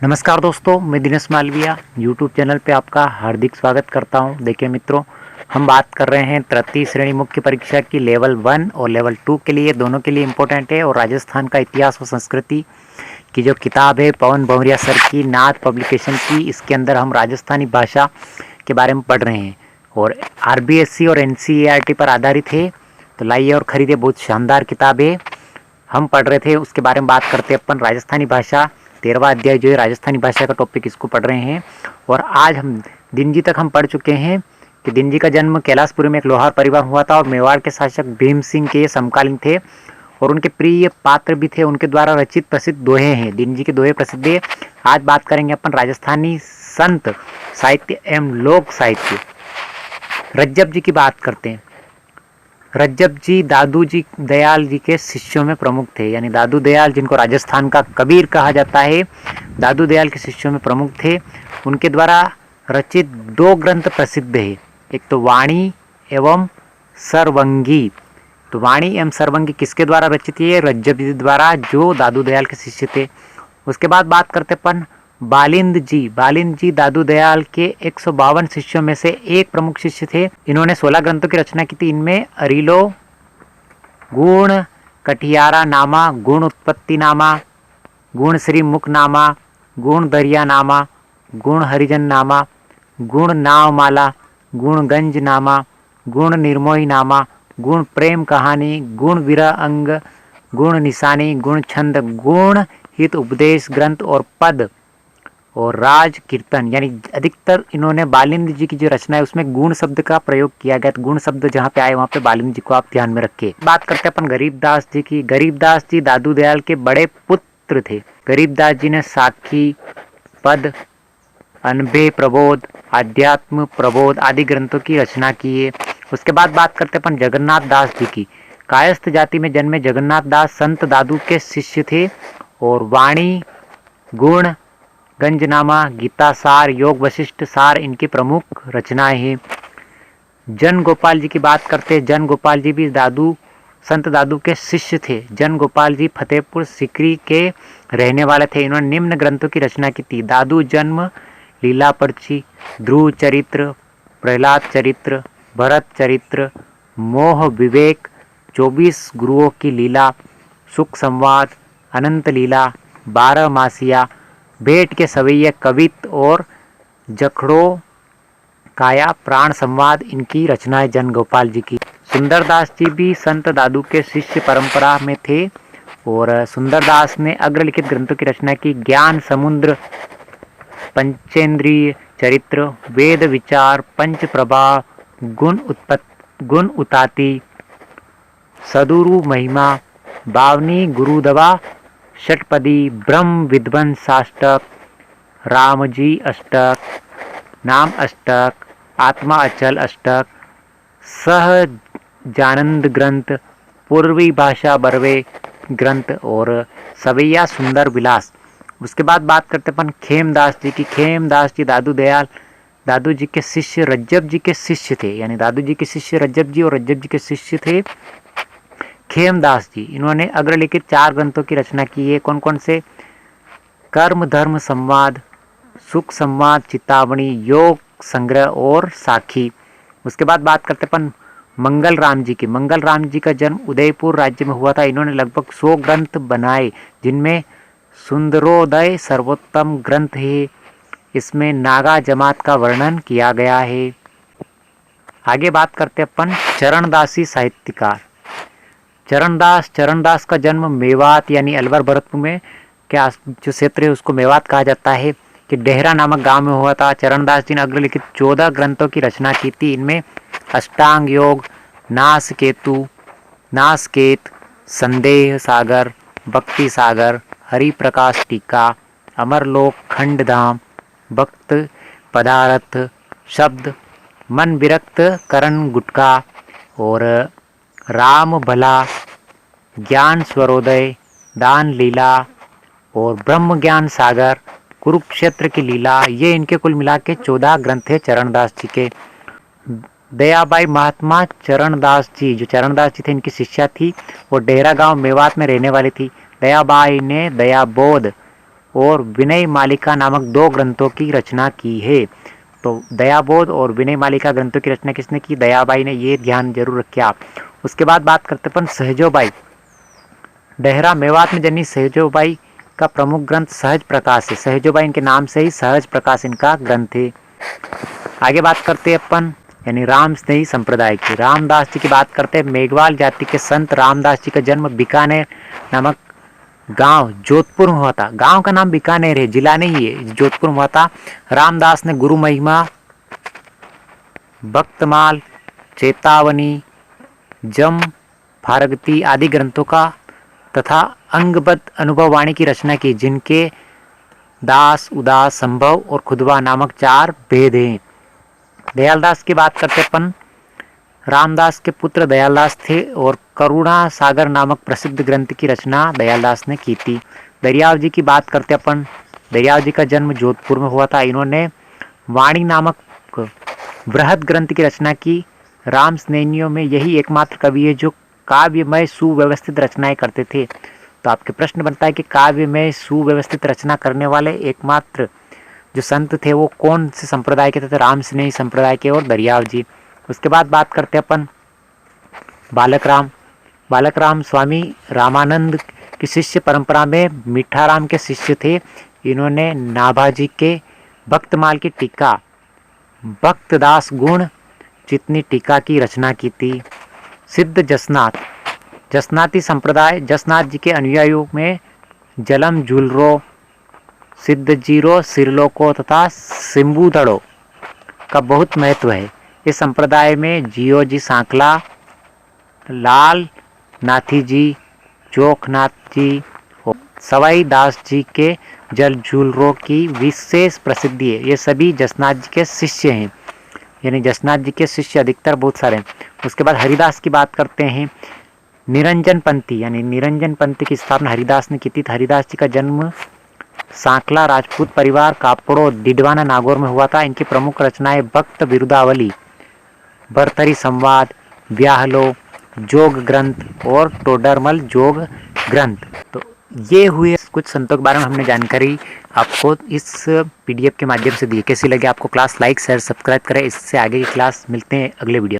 नमस्कार दोस्तों, मैं दिनेश मालविया यूट्यूब चैनल पे आपका हार्दिक स्वागत करता हूं। देखिए मित्रों, हम बात कर रहे हैं तृतीय श्रेणी मुख्य परीक्षा की लेवल 1 और लेवल 2 के लिए, दोनों के लिए इम्पोर्टेंट है। और राजस्थान का इतिहास और संस्कृति की जो किताब है पवन भंवरिया सर की, नाथ पब्लिकेशन की, इसके अंदर हम राजस्थानी भाषा के बारे में पढ़ रहे हैं और आरबीएससी और एनसीईआरटी पर आधारित है। तो लाइए और ख़रीदे, बहुत शानदार किताब है। हम पढ़ रहे थे, उसके बारे में बात करते हैं अपन। राजस्थानी भाषा 13वां अध्याय जो है राजस्थानी भाषा का टॉपिक, इसको पढ़ रहे हैं। और आज हम दिनजी तक हम पढ़ चुके हैं कि दिनजी का जन्म कैलाशपुरी में एक लोहार परिवार हुआ था और मेवाड़ के शासक भीम सिंह के समकालीन थे और उनके प्रिय पात्र भी थे। उनके द्वारा रचित प्रसिद्ध दोहे हैं, दिनजी के दोहे प्रसिद्ध है। आज बात करेंगे अपन राजस्थानी संत साहित्य एवं लोक साहित्य। रज्जब जी की बात करते हैं। रज्जब जी दादू जी दयाल जी के शिष्यों में प्रमुख थे, यानी दादू दयाल जिनको राजस्थान का कबीर कहा जाता है, दादू दयाल के शिष्यों में प्रमुख थे। उनके द्वारा रचित 2 ग्रंथ प्रसिद्ध है, एक तो वाणी एवं सरवंगी। तो वाणी एवं सरवंगी किसके द्वारा रचित है? रज्जब जी द्वारा, जो दादू दयाल के शिष्य थे। उसके बाद बात करते अपन बालिंद जी दादू दयाल के 152 शिष्यों में से एक प्रमुख शिष्य थे। इन्होंने 16 ग्रंथों की रचना की थी। इनमें अरीलो, गुण कटियारा नामा, गुण उत्पत्ति नामा, गुण श्री मुख नामा, गुण दरिया नामा, गुण हरिजन नामा, गुण नावमाला, गुण गंज नामा, गुण निर्मोही नामा, गुण प्रेम कहानी, गुण विरह अंग, गुण निशानी, गुण छंद, गुण हित उपदेश ग्रंथ और पद और राज कीर्तन। यानी अधिकतर इन्होंने बालिंद जी की जो रचना है उसमें गुण शब्द का प्रयोग किया गया। तो गुण शब्द जहाँ पे आए वहाँ पे बालिंद जी को आप ध्यान में रखिए। बात करते हैं अपन गरीबदास जी की। गरीबदास जी दादू दयाल के बड़े पुत्र थे। गरीबदास जी ने साखी, पद, अनभे प्रबोध, आध्यात्म प्रबोध आदि ग्रंथों की रचना की है। उसके बाद बात करते हैं अपन जगन्नाथ दास जी की। कायस्थ जाति में जन्मे जगन्नाथ दास संत दादू के शिष्य थे और वाणी, गुण, गंजनामा, गीता सार, योग वशिष्ठ सार इनकी प्रमुख रचनाएं हैं। जन गोपाल जी की बात करते हैं। जन गोपाल जी भी संत दादू के शिष्य थे। जन गोपाल जी फतेहपुर सिकरी के रहने वाले थे। इन्होंने निम्न ग्रंथों की रचना की थी: दादू जन्म, लीला पर्ची, ध्रुव चरित्र, प्रहलाद चरित्र, भरत चरित्र, मोह विवेक, 24 गुरुओं की लीला, सुख संवाद, अनंत लीला, 12 मासिया, भेंट के सवैये कवित और जखड़ो काया प्राण संवाद इनकी रचनाएं जन गोपाल जी की। सुंदरदास जी भी संत दादू के शिष्य परंपरा में थे और सुंदरदास ने अग्रलिखित ग्रंथों की रचना की: ज्ञान समुद्र, पंचेंद्रिय चरित्र, वेद विचार, पंच प्रभा, गुण उताती, सदुरु महिमा, बावनी गुरुदवा, षटपदी, ब्रह्म विध्वंस साष्टक, रामजी अष्टक, नाम अष्टक, आत्मा अचल अष्टक, सहजानंद ग्रंथ, पूर्वी भाषा बरवे ग्रंथ और सवैया सुंदर विलास। उसके बाद बात करते अपन खेमदास जी की। खेमदास जी दादू जी के शिष्य रज्जब जी के शिष्य थे, यानी दादू जी के शिष्य रज्जब जी और रज्जब जी के शिष्य थे खेमदास जी। इन्होंने अग्रलिखित 4 ग्रंथों की रचना की है। कौन कौन से? कर्म धर्म संवाद, सुख संवाद, चितावनी, योग संग्रह और साखी। उसके बाद बात करते अपन मंगल राम जी की। मंगल राम जी का जन्म उदयपुर राज्य में हुआ था। इन्होंने लगभग 100 ग्रंथ बनाए, जिनमें सुंदरोदय सर्वोत्तम ग्रंथ है। इसमें नागा जमात का वर्णन किया गया है। आगे बात करते अपन चरणदासी साहित्यकार। चरणदास का जन्म मेवात यानी अलवर भरतपुर में क्या जो क्षेत्र है उसको मेवात कहा जाता है कि डेहरा नामक गांव में हुआ था। चरणदास जी ने अग्रलिखित 14 ग्रंथों की रचना की थी। इनमें अष्टांग योग, नासकेत, संदेह सागर, भक्ति सागर, हरि प्रकाश टीका, अमरलोक, खंडधाम, भक्त पदार्थ, शब्द, मन विरक्त करण गुटका और राम भला, ज्ञान स्वरोदय, दान लीला और ब्रह्म ज्ञान सागर, कुरुक्षेत्र की लीला, ये इनके कुल मिला के 14 ग्रंथ है चरणदास जी के। दयाबाई महात्मा चरणदास जी, जो चरणदास जी थे इनकी शिष्या थी और डेहरा गांव मेवात में रहने वाली थी। दयाबाई ने दयाबोध और विनय मालिका नामक 2 ग्रंथों की रचना की है। तो दयाबोध और विनय मालिका ग्रंथों की रचना किसने की? दयाबाई ने। ये ध्यान जरूर रखिए आप। उसके बाद बात करते अपन सहजोबाई। डेहरा मेवात में जन्मी सहजोबाई का प्रमुख ग्रंथ सहज प्रकाश है। सहजोबाई इनके नाम से ही सहज प्रकाश इनका ग्रंथ है। आगे बात करते हैं अपन यानी राम स्नेही संप्रदाय की। रामदास जी की बात करते हैं। मेघवाल जाति के संत रामदास जी का जन्म बीकानेर नामक गांव जोधपुर में हुआ था। गांव का नाम बीकानेर है, जिला नहीं है, जोधपुर में हुआ था। रामदास ने गुरु महिमा, भक्तमाल, चेतावनी, जम, फारगती आदि ग्रंथों का तथा अंगबद्ध अनुभव वाणी की रचना की, जिनके दास, उदास, संभव और खुदवा नामक 4 भेद हैं। दयालदास की बात करते अपन। रामदास के पुत्र दयालदास थे और करुणा सागर नामक प्रसिद्ध ग्रंथ की रचना दयालदास ने की थी। दरियाव जी की बात करते अपन। दरियाव जी का जन्म जोधपुर में हुआ था। इन्होंने वाणी नामक बृहद ग्रंथ की रचना की। राम स्नेहियों में यही एकमात्र कवि है जो काव्यमय सुव्यवस्थित रचनाएं करते थे। तो आपके प्रश्न बनता है कि काव्यमय सुव्यवस्थित रचना करने वाले एकमात्र जो संत थे वो कौन से संप्रदाय के थे? राम स्नेही संप्रदाय के और दरियाव जी। उसके बाद बात करते हैं अपन बालक राम। बालक राम स्वामी रामानंद की शिष्य परंपरा में मीठाराम के शिष्य थे। इन्होंने नाभाजी के भक्तमाल की टीका, भक्तदास गुण जितनी टीका की रचना की थी। सिद्ध जसनाथ, जसनाती संप्रदाय, जसनाथ जी के अनुयायियों में जलम झुलरो, सिद्ध जीरो, सिरलोको तथा सिम्बुदड़ो का बहुत महत्व है। इस संप्रदाय में जियो जी सांकला, लाल नाथी जी, चोखनाथ जी और सवाई दास जी के जल झूलरों की विशेष प्रसिद्धि है। ये सभी जसनाथ जी के शिष्य हैं, यानी जसनाथ जी के शिष्य अधिकतर बहुत सारे हैं। उसके बाद हरिदास की बात करते हैं। निरंजन पंथी यानी निरंजन पंथी की स्थापना हरिदास ने की थी। हरिदास जी का जन्म सांकला राजपूत परिवार कापड़ो डिडवाना नागौर में हुआ था। इनकी प्रमुख रचनाएं भक्त विरुदावली, भरथरी संवाद, व्याहलो, जोग ग्रंथ और टोडरमल जोग ग्रंथ। तो ये हुए कुछ संतों के बारे में हमने जानकारी आपको इस पीडीएफ के माध्यम से दी। कैसी लगी आपको क्लास? लाइक शेयर सब्सक्राइब करें। इससे आगे की क्लास मिलते हैं अगले वीडियो।